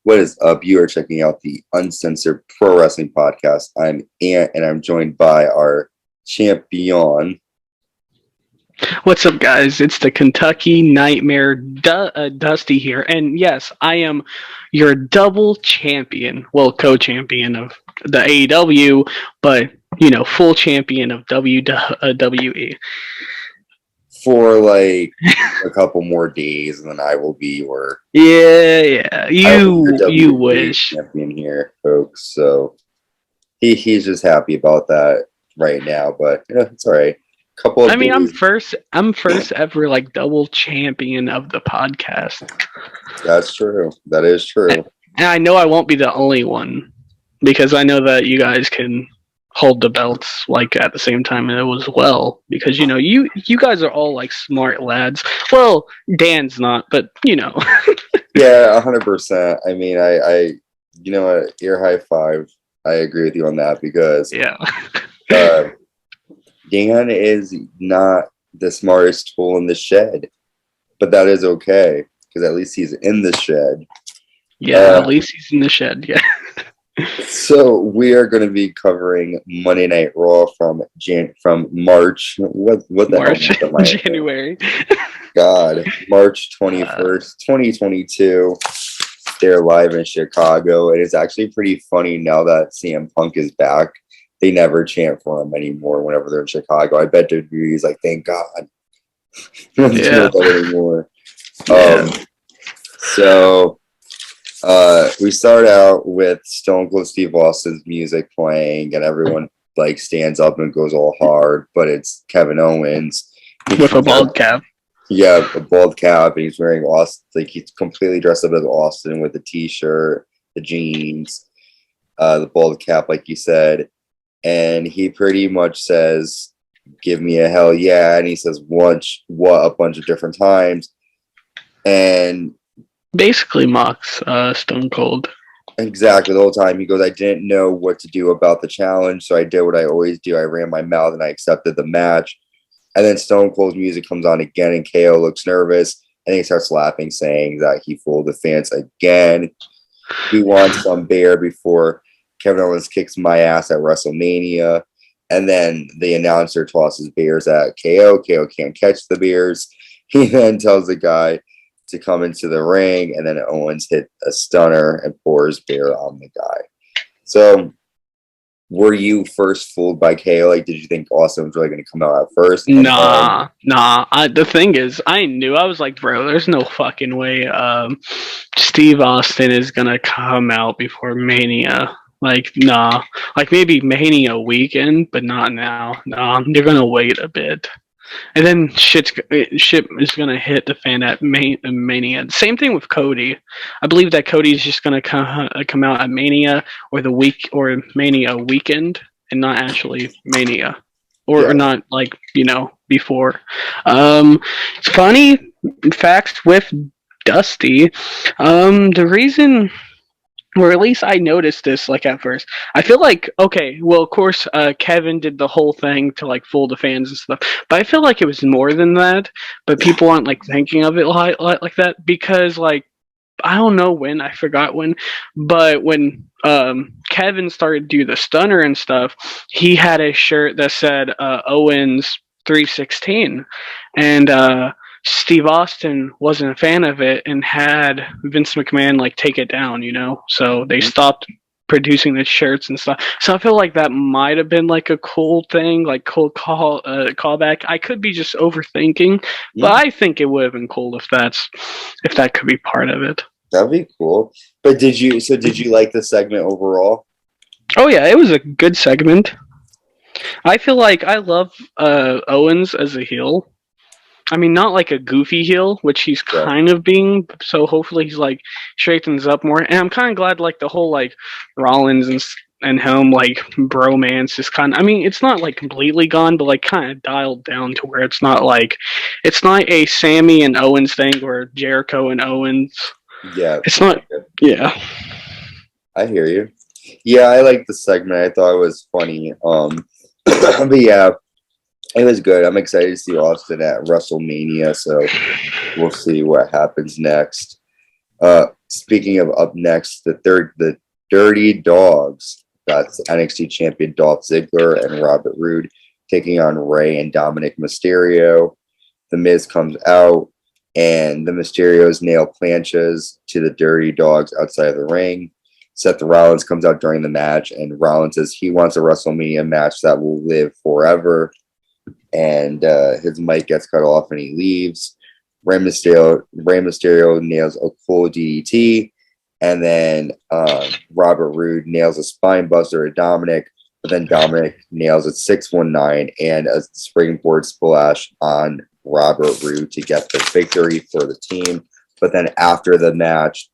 What is up? You are checking out the Uncensored Pro Wrestling Podcast. I'm Ant, and I'm joined by our champion. What's up, guys? It's the Kentucky Nightmare, Dusty here. And yes, I am your double champion. Well, co-champion of the AEW, but, full champion of WWE. For like a couple more days, and then I will be your You wish champion here, folks. So he's just happy about that right now, but it's all right. I'm first ever like double champion of the podcast. That's true. That is true. And I know I won't be the only one because I know that you guys can hold the belts like at the same time as well, because you guys are all like smart lads. Well, Dan's not, but Yeah, 100%. I mean, I you know what, ear high five. I agree with you on that because Dan is not the smartest tool in the shed, but that is okay because at least he's in the shed. At least he's in the shed. So we are going to be covering Monday Night Raw from March. What the March, hell? January. God, March 21st, 2022. They're live in Chicago. It is actually pretty funny now that CM Punk is back. They never chant for him anymore whenever they're in Chicago. I bet WWE's like, thank God. We don't have to deal with that anymore. So we start out with Stone Cold Steve Austin's music playing, and everyone like stands up and goes all hard, but it's Kevin Owens with a bald cap. Yeah, a bald cap, and he's wearing Austin, like he's completely dressed up as Austin with the t-shirt, the jeans, the bald cap, like you said, and he pretty much says, "Give me a hell yeah," and he says what a bunch of different times, and basically mocks Stone Cold. Exactly, the whole time. He goes, "I didn't know what to do about the challenge, so I did what I always do. I ran my mouth and I accepted the match." And then Stone Cold's music comes on again, and KO looks nervous, and he starts laughing, saying that he fooled the fans again. He wants some beer before Kevin Owens kicks my ass at WrestleMania. And then the announcer tosses beers at KO. KO can't catch the beers. He then tells the guy to come into the ring, and then Owens hit a stunner and pours beer on the guy. So, were you first fooled by KO? Like, did you think Austin was really going to come out at first? Nah. The thing is, I knew. I was like, bro, there's no fucking way Steve Austin is going to come out before Mania. Like, nah. Like, maybe Mania weekend, but not now. Nah, they're going to wait a bit. And then shit is gonna hit the fan at Mania. Same thing with Cody. I believe that Cody is just gonna come out at Mania or Mania weekend, and not actually Mania, or not like before. It's funny facts with Dusty. The reason. Or at least I noticed this, like, at first. I feel like, okay, well, of course, Kevin did the whole thing to, like, fool the fans and stuff. But I feel like it was more than that. But people aren't, like, thinking of it like that. Because, like, I don't know when. I forgot when. But when Kevin started to do the stunner and stuff, he had a shirt that said Owens 316. And, Steve Austin wasn't a fan of it and had Vince McMahon like take it down, so they stopped producing the shirts and stuff. So I feel like that might have been like a cool thing, like cool callback. I could be just overthinking, but I think it would have been cool if that could be part of it. That'd be cool. But did you like the segment overall? Oh yeah, it was a good segment. I feel like I love Owens as a heel. I mean, not like a goofy heel, which he's kind of being. So hopefully he's like straightens up more. And I'm kind of glad like the whole like Rollins and him like bromance is kind of. I mean, it's not like completely gone, but like kind of dialed down to where it's not a Sammy and Owens thing or Jericho and Owens. Yeah, it's not. Yeah, I hear you. Yeah, I like the segment. I thought it was funny. But yeah. It was good. I'm excited to see Austin at WrestleMania, so we'll see what happens next. Speaking of up next, the Dirty Dogs. That's NXT champion Dolph Ziggler and Robert Roode taking on Rey and Dominic Mysterio. The Miz comes out, and the Mysterios nail planches to the Dirty Dogs outside of the ring. Seth Rollins comes out during the match, and Rollins says he wants a WrestleMania match that will live forever. And his mic gets cut off, and he leaves. Rey Mysterio nails a cool DDT, and then Robert Roode nails a spine buster at Dominic, but then Dominic nails a 619 and a springboard splash on Robert Roode to get the victory for the team. But then after the match,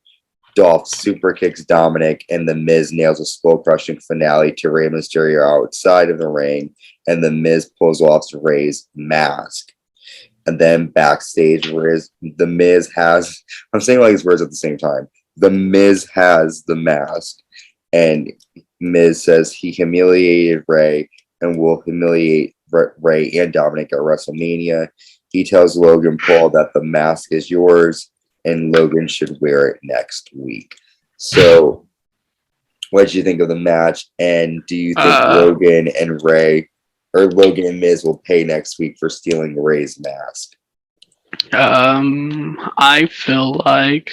Dolph super kicks Dominic, and the Miz nails a slow crushing finale to Rey Mysterio outside of the ring, and the Miz pulls off Rey's mask. And then backstage, the Miz has, I'm saying all these words at the same time. The Miz has the mask, and Miz says he humiliated Rey and will humiliate Rey and Dominic at WrestleMania. He tells Logan Paul that the mask is yours, and Logan should wear it next week. So, what did you think of the match? And do you think Logan and Miz will pay next week for stealing Rey's mask? I feel like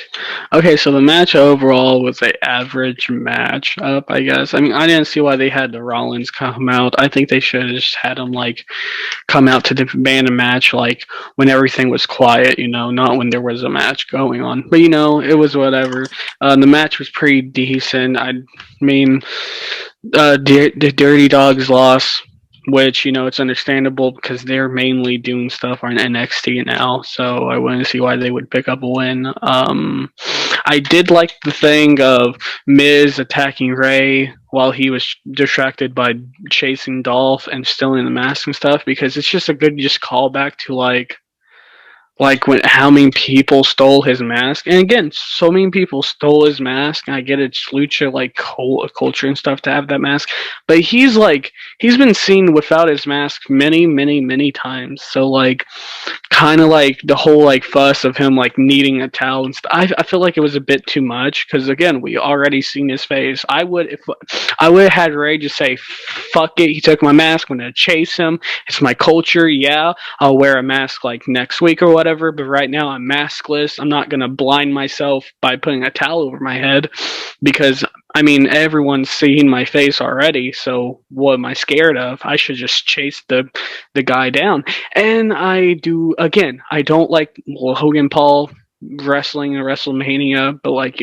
so the match overall was an average match up, I guess. I mean, I didn't see why they had the Rollins come out. I think they should have just had him come out to demand a match when everything was quiet, not when there was a match going on. But it was whatever. The match was pretty decent. I mean, the Dirty Dogs lost, which it's understandable because they're mainly doing stuff on NXT now, so I wouldn't see why they would pick up a win. I did like the thing of Miz attacking Rey while he was distracted by chasing Dolph and stealing the mask and stuff, because it's just a good callback to when how many people stole his mask. And again, so many people stole his mask, and I get it's lucha culture and stuff to have that mask, but he's been seen without his mask many times. So kind of the whole fuss of him needing a towel and stuff, I feel like it was a bit too much, because again, we already seen his face. I would have had Ray just say, fuck it, he took my mask, I'm gonna chase him, it's my culture, yeah, I'll wear a mask next week or whatever, but right now I'm maskless. I'm not gonna blind myself by putting a towel over my head, because I mean, everyone's seen my face already, so what am I scared of? I should just chase the guy down. And I don't like Hogan Paul wrestling in WrestleMania, but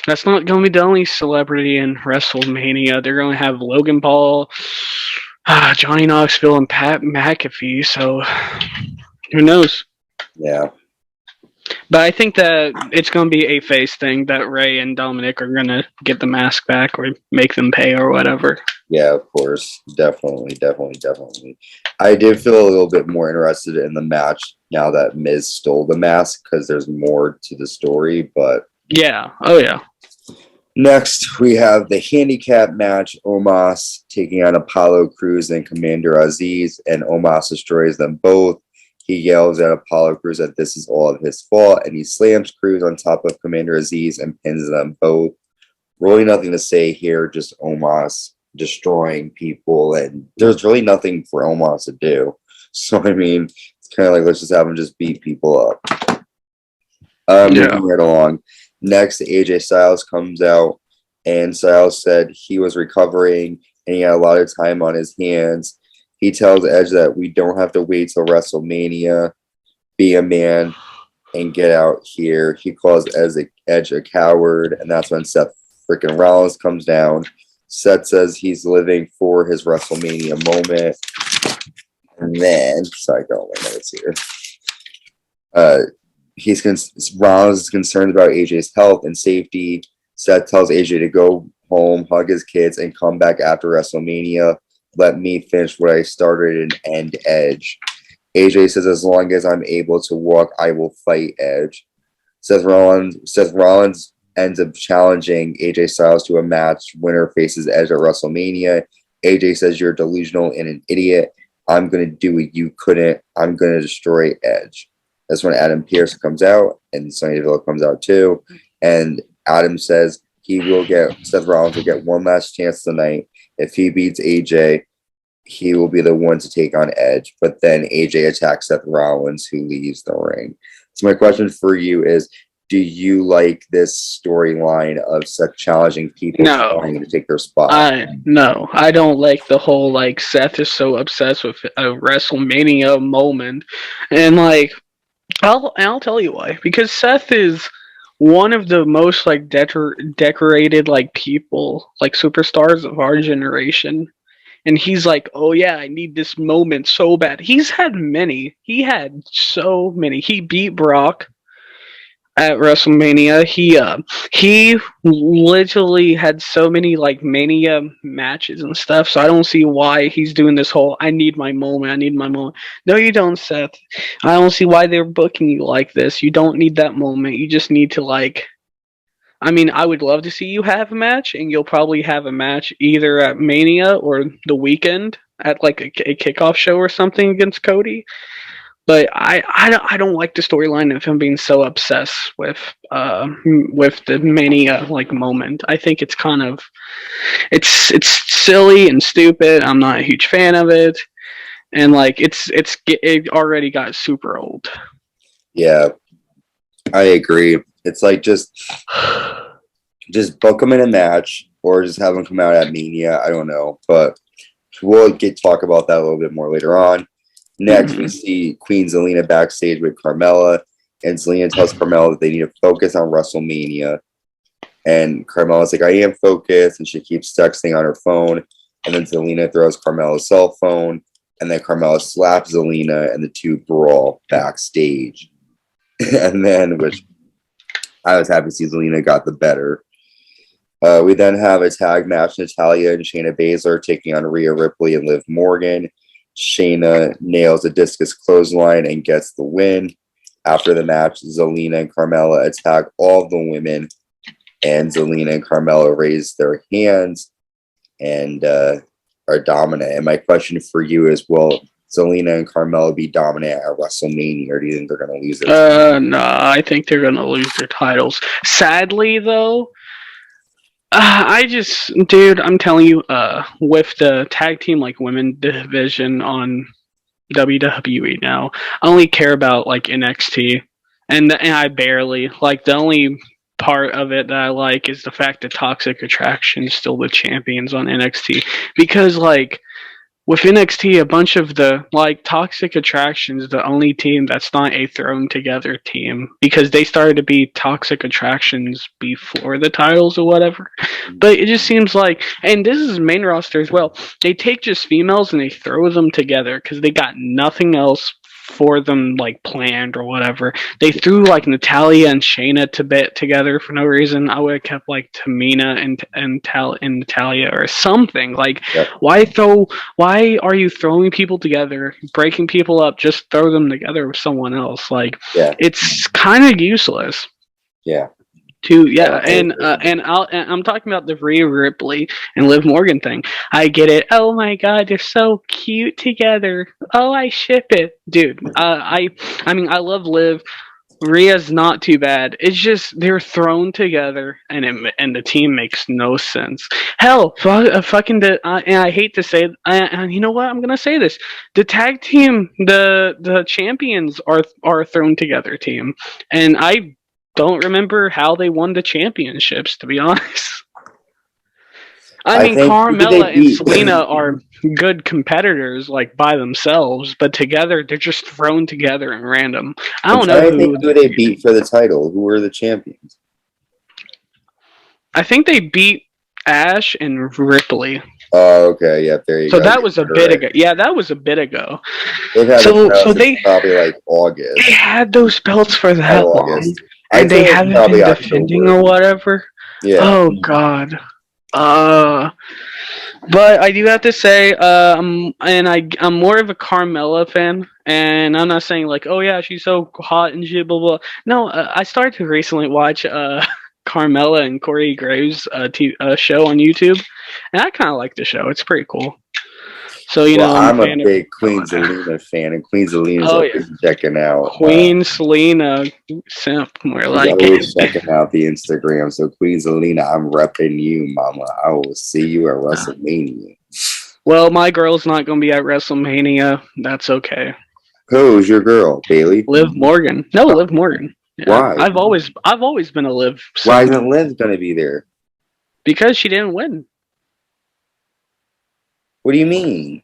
that's not going to be the only celebrity in WrestleMania. They're going to have Logan Paul, Johnny Knoxville, and Pat McAfee, so who knows? Yeah. But I think that it's going to be a face thing, that Rey and Dominic are going to get the mask back or make them pay or whatever. Yeah, of course. Definitely. I did feel a little bit more interested in the match now that Miz stole the mask, because there's more to the story, but... Yeah. Oh, yeah. Next, we have the handicap match, Omos taking on Apollo Crews and Commander Aziz, and Omos destroys them both. He yells at Apollo Crews that this is all of his fault, and he slams Crews on top of Commander Aziz and pins them both. Really nothing to say here, just Omos destroying people, and there's really nothing for Omos to do. So, I mean, it's kind of let's just have him just beat people up. Moving right along. Next, AJ Styles comes out, and Styles said he was recovering, and he had a lot of time on his hands. He tells Edge that we don't have to wait till WrestleMania. Be a man and get out here. He calls Edge a coward, and that's when Seth freaking Rollins comes down. Seth says he's living for his WrestleMania moment. And then, sorry, I got my notes here. Rollins is concerned about AJ's health and safety. Seth tells AJ to go home, hug his kids, and come back after WrestleMania. Let me finish what I started and end Edge. AJ says, as long as I'm able to walk, I will fight Edge. Seth Rollins ends up challenging AJ Styles to a match. Winner faces Edge at WrestleMania. AJ says, you're delusional and an idiot. I'm going to do what you couldn't. I'm going to destroy Edge. That's when Adam Pearce comes out and Sonya Deville comes out too. And Adam says Seth Rollins will get one last chance tonight. If he beats AJ, he will be the one to take on Edge. But then AJ attacks Seth Rollins, who leaves the ring. So my question for you is, do you like this storyline of Seth challenging people trying to take their spot? No, I don't like the whole like Seth is so obsessed with a WrestleMania moment, and like I'll tell you why. Because Seth is one of the most like decorated like people, like superstars of our generation. And he's like, oh yeah, I need this moment so bad. He's had many. He had so many. He beat Brock at WrestleMania. He literally had so many like Mania matches and stuff. So I don't see why he's doing this whole I need my moment. I need my moment. No, you don't, Seth. I don't see why they're booking you like this. You don't need that moment. You just need to like. I mean, I would love to see you have a match, and you'll probably have a match either at Mania or the weekend at like a kickoff show or something against Cody. But I don't like the storyline of him being so obsessed with the Mania like moment. I think it's kind of it's silly and stupid. I'm not a huge fan of it, and like it already got super old. Yeah, I agree. It's like just book them in a match or just have them come out at Mania. I don't know, but we'll talk about that a little bit more later on. Next, we see Queen Zelena backstage with Carmella, and Zelena tells Carmella that they need to focus on WrestleMania. And Carmella's like, I am focused, and she keeps texting on her phone. And then Zelena throws Carmella's cell phone, and then Carmella slaps Zelena, and the two brawl backstage. And then, which I was happy to see Zelena got the better. We then have a tag match, Natalia and Shayna Bazer taking on Rhea Ripley and Liv Morgan. Shayna nails a discus clothesline and gets the win. After the match, Zelena and Carmella attack all the women, and Zelena and Carmella raise their hands and are dominant. And my question for you is, will Zelena and Carmella be dominant at WrestleMania, or do you think they're going to lose it? No, I think they're going to lose their titles. Sadly, though, dude, I'm telling you, with the tag team like women division on WWE now, I only care about like NXT, and I barely like the only part of it that I like is the fact that Toxic Attraction is still the champions on NXT, because like with NXT, a bunch of the like Toxic Attractions, the only team that's not a thrown together team, because they started to be Toxic Attractions before the titles or whatever. But it just seems like, and this is main roster as well, they take just females and they throw them together because they got nothing else for them like planned or whatever. They threw like Natalia and Shayna together for no reason. I would have kept like Tamina and Natalia or something. Like, yep. Why are you throwing people together, breaking people up? Just throw them together with someone else. Like, yeah. It's kind of useless. Yeah. And I'm talking about the Rhea Ripley and Liv Morgan thing. I get it. Oh my god, they're so cute together. Oh, I ship it, dude. I mean, I love Liv. Rhea's not too bad. It's just they're thrown together, and the team makes no sense. Hell, and I hate to say it, and you know what? I'm gonna say this: the tag team, the champions are a thrown together team, and I don't remember how they won the championships, to be honest. I mean, Carmella and Zelena are good competitors, like, by themselves, but together, they're just thrown together and random. I don't know who they beat for the title. Who were the champions? I think they beat Ash and Ripley. Oh, okay. Yep, there you go. So that was a bit ago. Yeah, that was a bit ago. They've had so they probably like August. They had those belts for that long. And they haven't been defending or whatever. Yeah. Oh god. But I do have to say, I'm more of a Carmella fan, and I'm not saying like, oh yeah, she's so hot and shit, blah blah. No, I started to recently watch Carmella and Corey Graves' show on YouTube, and I kind of like the show. It's pretty cool. So Well, I'm a I'm a fan of big Queen going out. Zelena fan, and Queen Zelena's Oh yeah, always checking out. Queen Selena simp, more She's like always it. checking out the Instagram. So Queen Zelena, I'm repping you, mama. I will see you at WrestleMania. Well, my girl's not going to be at WrestleMania. That's okay. Who's your girl, Bailey? Liv Morgan. No, Liv Morgan. Yeah, Why? I've always been a Liv Why simp isn't Liv gonna be there? because she didn't win. What do you mean?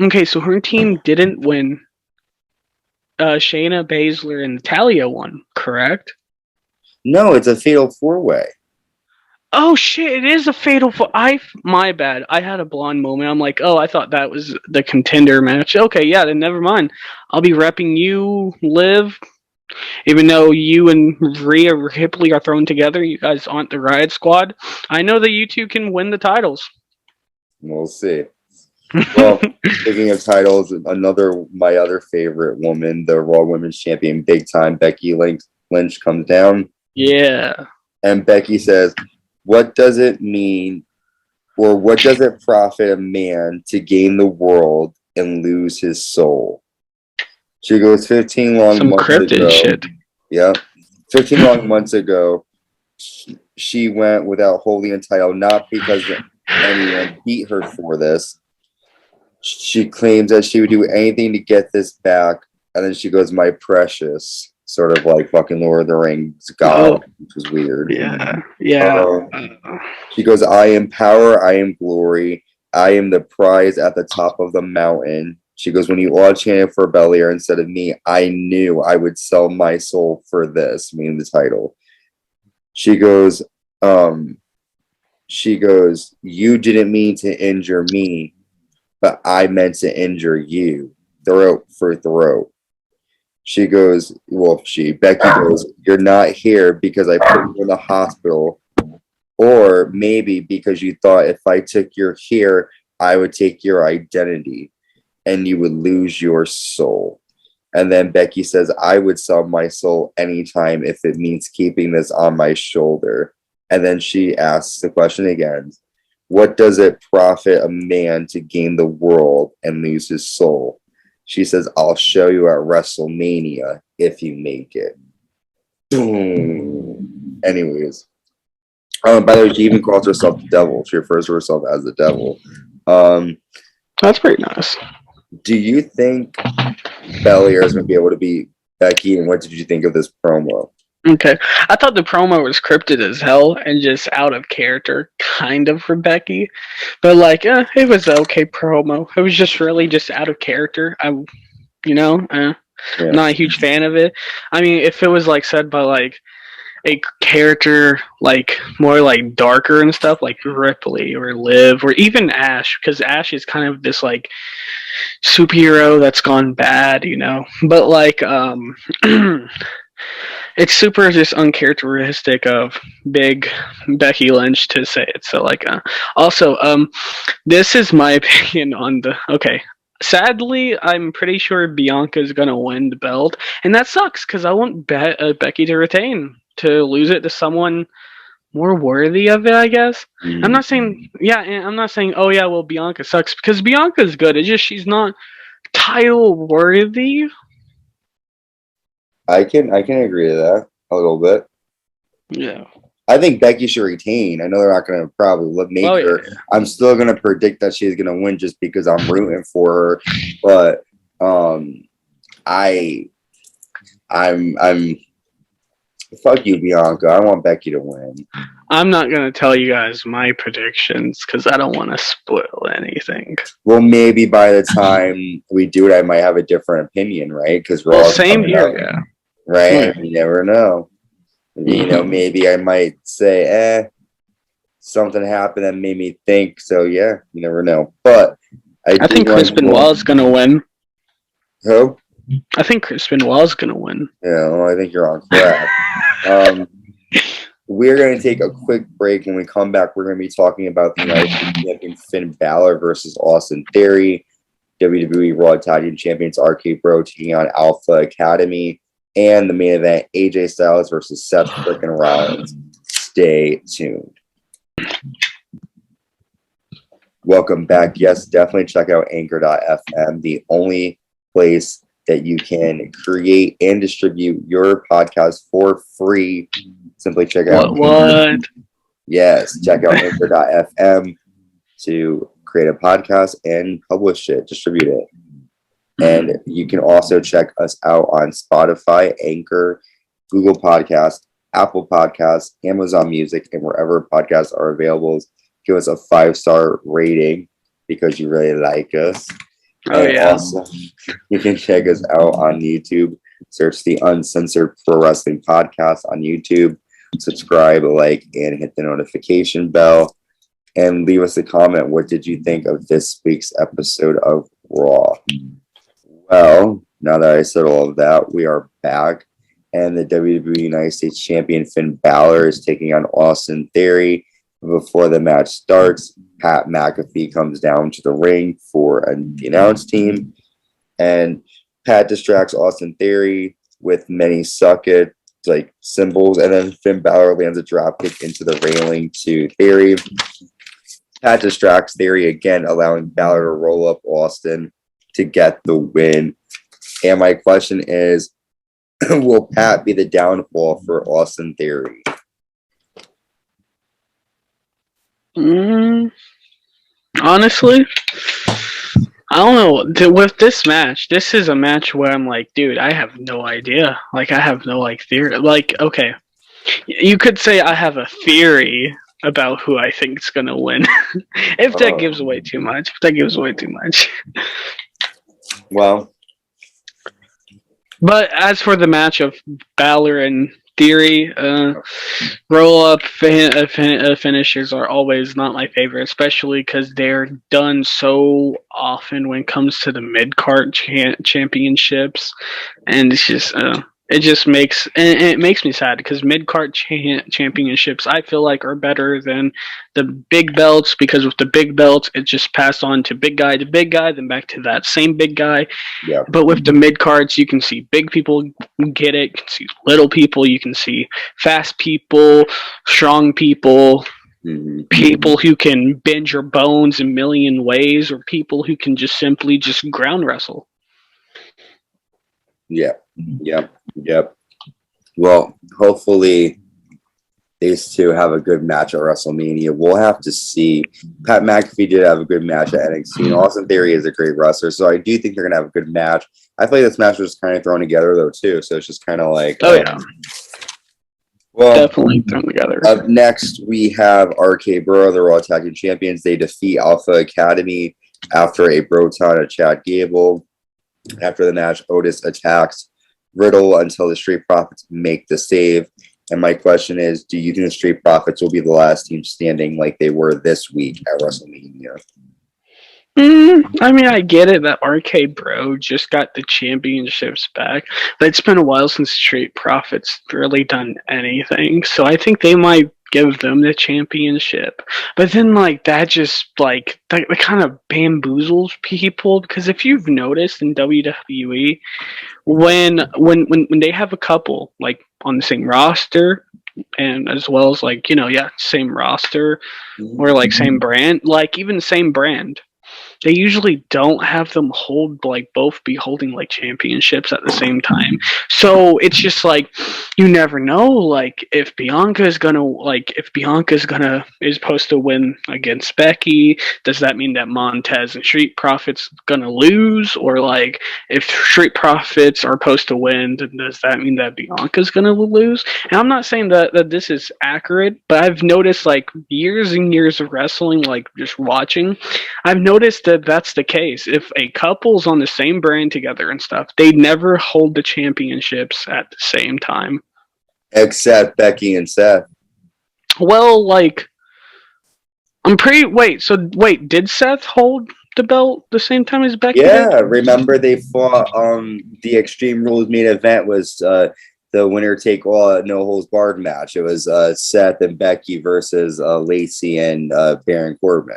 Okay, so her team didn't win. Shayna, Baszler, and Natalia won, correct? No, it's a fatal four-way. Oh shit! It is a fatal. My bad. I had a blonde moment. I'm like, oh, I thought that was the contender match. Okay, yeah, then never mind. I'll be repping you, Liv. Even though you and Rhea Ripley are thrown together, you guys aren't the Riot Squad. I know that you two can win the titles. We'll see. Well, speaking of titles, my other favorite woman, the Raw Women's Champion, big time Becky Lynch comes down, Yeah. and Becky says, "What does it mean, or what does it profit a man to gain the world and lose his soul?" She goes, 15 long Some months cryptid ago. shit. Yeah, 15 long months ago, she went without holding a title, not because anyone beat her for this. She claims that she would do anything to get this back, and then she goes, "My precious," sort of like fucking Lord of the Rings god, which was weird. Yeah. Yeah. She goes, "I am power, I am glory, I am the prize at the top of the mountain." She goes, "When you all chanted for Belair instead of me, I knew I would sell my soul for this," meaning the title. She goes, "You didn't mean to injure me, but I meant to injure you, throat for throat." She goes, Becky goes, "You're not here because I put you in the hospital, or maybe because you thought if I took your here, I would take your identity and you would lose your soul." And then Becky says, "I would sell my soul anytime if it means keeping this on my shoulder." And then she asks the question again, "What does it profit a man to gain the world and lose his soul?" She says, "I'll show you at WrestleMania if you make it." Boom. Anyways. By the way, she even calls herself the devil. She refers to herself as the devil. That's pretty nice. Do you think Belair is going to be able to beat Becky? And what did you think of this promo? Okay. I thought the promo was cryptid as hell and just out of character, kind of, for Becky. But, it was an okay promo. It was just really just out of character. Yeah. Not a huge fan of it. I mean, if it was, said by, a character, more, darker and stuff, like Ripley or Liv or even Ash, because Ash is kind of this, superhero that's gone bad, But, it's super just uncharacteristic of big Becky Lynch to say it. So also this is my opinion on the okay. Sadly, I'm pretty sure Bianca's gonna win the belt, and that sucks because I want Becky to retain, to lose it to someone more worthy of it, I guess. I'm not saying oh yeah, well Bianca sucks because Bianca's good. It's just she's not title worthy. I can agree to that a little bit. Yeah. I think Becky should retain. I know they're not going to probably make her. Yeah. I'm still going to predict that she's going to win just because I'm rooting for her. But I'm fuck you, Bianca. I want Becky to win. I'm not going to tell you guys my predictions because I don't want to spoil anything. Well, maybe by the time we do it, I might have a different opinion, right? Because we're all same here, yeah. Right? You never know. Maybe I might say, something happened that made me think. So, yeah, you never know. But I think Chris Benoit's going to win. Who? I think Chris Benoit's going to win. Yeah, well, I think you're on crack. We're going to take a quick break. When we come back, we're going to be talking about the United States Champion Finn Balor versus Austin Theory, WWE Raw Tag Team Champions RK Bro taking on Alpha Academy, and the main event, AJ Styles versus Seth Freakin Rollins. Stay tuned. Welcome back. Yes, definitely check out anchor.fm, the only place that you can create and distribute your podcast for free. Simply check out What? Yes, check out anchor.fm to create a podcast and publish it, distribute it. And you can also check us out on Spotify, Anchor, Google Podcasts, Apple Podcasts, Amazon Music, and wherever podcasts are available. Give us a 5-star rating because you really like us. Oh, and yeah. Also, you can check us out on YouTube. Search the Uncensored Pro Wrestling Podcast on YouTube. Subscribe, like, and hit the notification bell. And leave us a comment. What did you think of this week's episode of Raw? Well, now that I said all of that, we are back. And the WWE United States Champion Finn Balor is taking on Austin Theory. Before the match starts, Pat McAfee comes down to the ring for the announce team. And Pat distracts Austin Theory with many suck it like symbols. And then Finn Balor lands a dropkick into the railing to Theory. Pat distracts Theory again, allowing Balor to roll up Austin to get the win. And my question is, will Pat be the downfall for Austin Theory? Honestly, I don't know. With this match, this is a match where I'm like, dude, I have no idea. Like, I have no, theory. Like, okay, you could say I have a theory about who I think is going to win. If that gives away too much. Well. But as for the match of Balor and Theory, roll-up finishers are always not my favorite, especially because they're done so often when it comes to the mid-card championships, and it just makes me sad because mid-card championships I feel like are better than the big belts, because with the big belts it just passed on to big guy, then back to that same big guy. Yeah. But with the mid-cards, you can see big people get it, you can see little people, you can see fast people, strong people, people who can bend your bones a million ways, or people who can just simply just ground wrestle. Yep. Well, hopefully these two have a good match at WrestleMania. We'll have to see. Pat McAfee did have a good match at NXT, and Austin Theory is a great wrestler, so I do think they're gonna have a good match. I feel like this match was kind of thrown together though too, so it's just kind of like, yeah. Well, definitely thrown together. Up next, we have RK Bro, the Raw Tag Team Champions. They defeat Alpha Academy after a Broton of Chad Gable. After the match, Otis attacks Riddle until the Street Profits make the save. And my question is, do you think the Street Profits will be the last team standing like they were this week at WrestleMania? I mean, I get it that RK Bro just got the championships back, but it's been a while since Street Profits really done anything. So I think they might give them the championship. But then, that just, that kind of bamboozles people, because if you've noticed in WWE, when they have a couple, on the same roster, and as well as, same roster, or, same brand, even the same brand, they usually don't have them both be holding championships at the same time. So it's just you never know if Bianca's supposed to win against Becky, does that mean that Montez and Street Profits gonna lose? Or if Street Profits are supposed to win, then does that mean that Bianca's gonna lose? And I'm not saying that this is accurate, but I've noticed years and years of wrestling, just watching, I've noticed that that's the case. If a couple's on the same brand together and stuff, they never hold the championships at the same time. Except Becky and Seth. Well, did Seth hold the belt the same time as Becky? Yeah, remember they fought the Extreme Rules main event was the winner take all no holds barred match. It was Seth and Becky versus Lacey and Baron Corbin.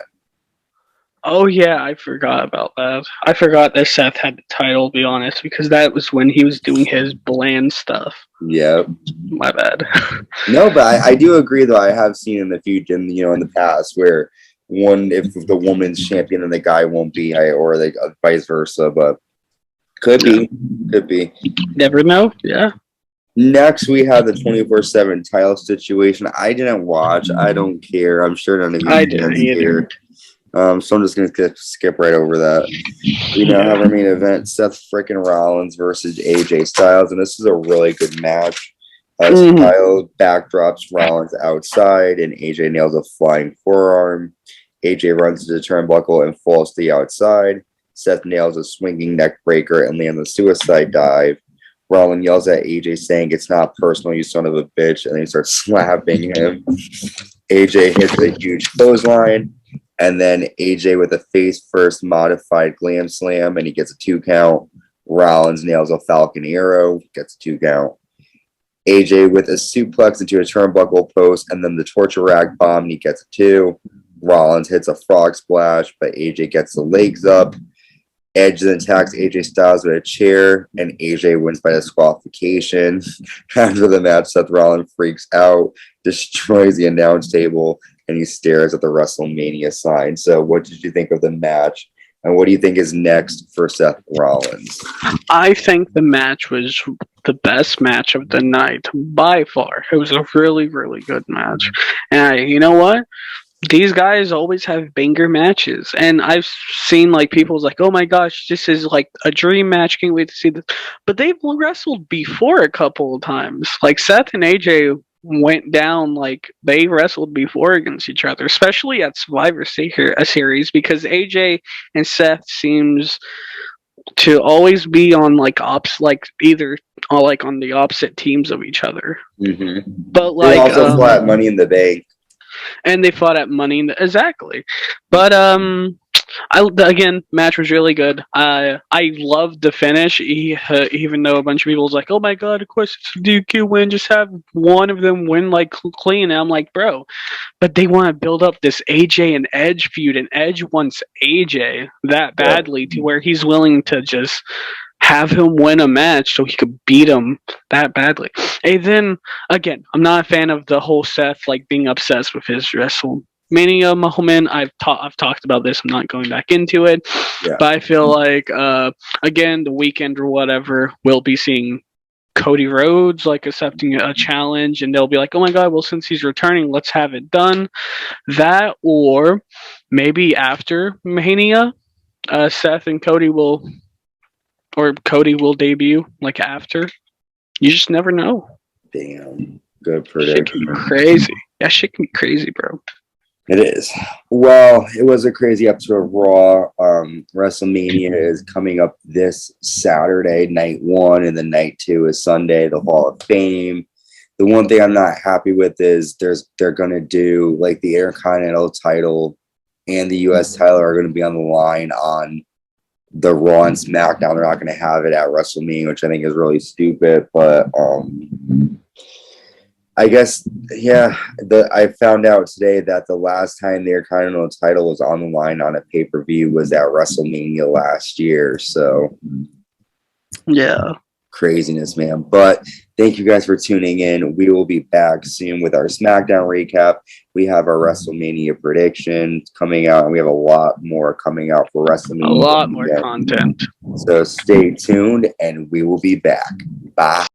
Oh yeah, I forgot about that. I forgot that Seth had the title, to be honest, because that was when he was doing his bland stuff. Yeah. My bad. No, but I do agree though. I have seen in the future, in the past, where one if the woman's champion and the guy won't be, or vice versa. But could be. Never know. Yeah. Next, we have the 24/7 title situation. I didn't watch. I don't care. I'm sure none of you I didn't either. So I'm just going to skip right over that. We now have our main event, Seth Freakin Rollins versus AJ Styles. And this is a really good match. Styles backdrops Rollins outside, and AJ nails a flying forearm. AJ runs to the turnbuckle and falls to the outside. Seth nails a swinging neck breaker and lands a suicide dive. Rollins yells at AJ saying, "It's not personal, you son of a bitch," and then he starts slapping him. AJ hits a huge clothesline, and then AJ with a face-first modified glam slam, and he gets a 2 count. Rollins nails a Falcon Arrow, gets a 2 count. AJ with a suplex into a turnbuckle post, and then the torture rack bomb, and he gets a 2. Rollins hits a frog splash, but AJ gets the legs up. Edge then attacks AJ Styles with a chair, and AJ wins by disqualification. After the match, Seth Rollins freaks out, destroys the announce table, and he stares at the WrestleMania sign. So what did you think of the match? And what do you think is next for Seth Rollins? I think the match was the best match of the night by far. It was a really, really good match. And you know what? These guys always have banger matches, and I've seen like people's like, "Oh my gosh, this is like a dream match! Can't wait to see this." But they've wrestled before a couple of times. Like Seth and AJ went down, like they wrestled before against each other, especially at Survivor Series, because AJ and Seth seems to always be on like either like on the opposite teams of each other. Mm-hmm. But like they also fought Money in the Bank. And they fought at Money in the exactly. But again, match was really good. I loved the finish, even though a bunch of people was like, "Oh my god, of course it's a DQ win. Just have one of them win like clean." And I'm like, bro, but they want to build up this AJ and Edge feud, and Edge wants AJ that badly to where he's willing to just have him win a match so he could beat him that badly. And then again, I'm not a fan of the whole Seth like being obsessed with his WrestleMania moment. I've talked about this. I'm not going back into it, but I feel like again, the weekend or whatever, we'll be seeing Cody Rhodes like accepting a challenge, and they'll be like, "Oh my god, well since he's returning, let's have it done." That, or maybe after Mania, Seth and Cody will. Or Cody will debut like after. You just never know. Damn. Good prediction. Shit can be crazy. That shit can be crazy, bro. It is. Well, it was a crazy episode of Raw. WrestleMania is coming up this Saturday, night 1, and then night 2 is Sunday, the Hall of Fame. The one thing I'm not happy with is they're going to do like the Intercontinental title and the U.S. title are going to be on the line on the Raw and SmackDown. They're not going to have it at WrestleMania, which I think is really stupid. But I guess, I found out today that the last time the Intercontinental title was on the line on a pay-per-view was at WrestleMania last year. So, yeah. Craziness, man. But thank you guys for tuning in. We will be back soon with our SmackDown recap. We have our WrestleMania predictions coming out, and we have a lot more coming out for WrestleMania. A lot more content. So stay tuned, and we will be back. Bye.